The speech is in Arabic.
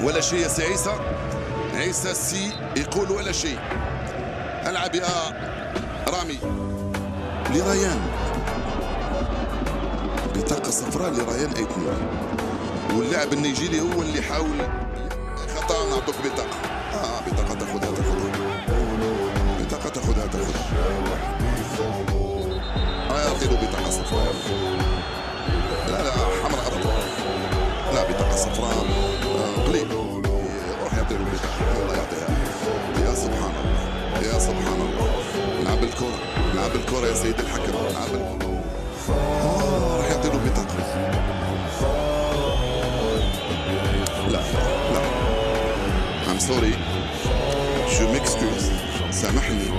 ولا شيء يا سي عيسى. عيسى السي يقول ولا شيء. العب يا رامي لريان. بطاقة صفراء لريان ايتنور، واللاعب النيجيري هو اللي حاول خطأ. نعطوك بطاقة. بطاقة تاخذها بطاقة تاخذها. يعطي له بطاقة صفراء. لا حمراء أفضل. لا بطاقة صفراء قليل. روح يعطي له بطاقة. الله يعطيها. يا سبحان الله يا سبحان الله. لعب الكرة يا سيد الحكم. راح يعطي له بطاقة. لا I'm sorry. Je m'excuse. سامحني.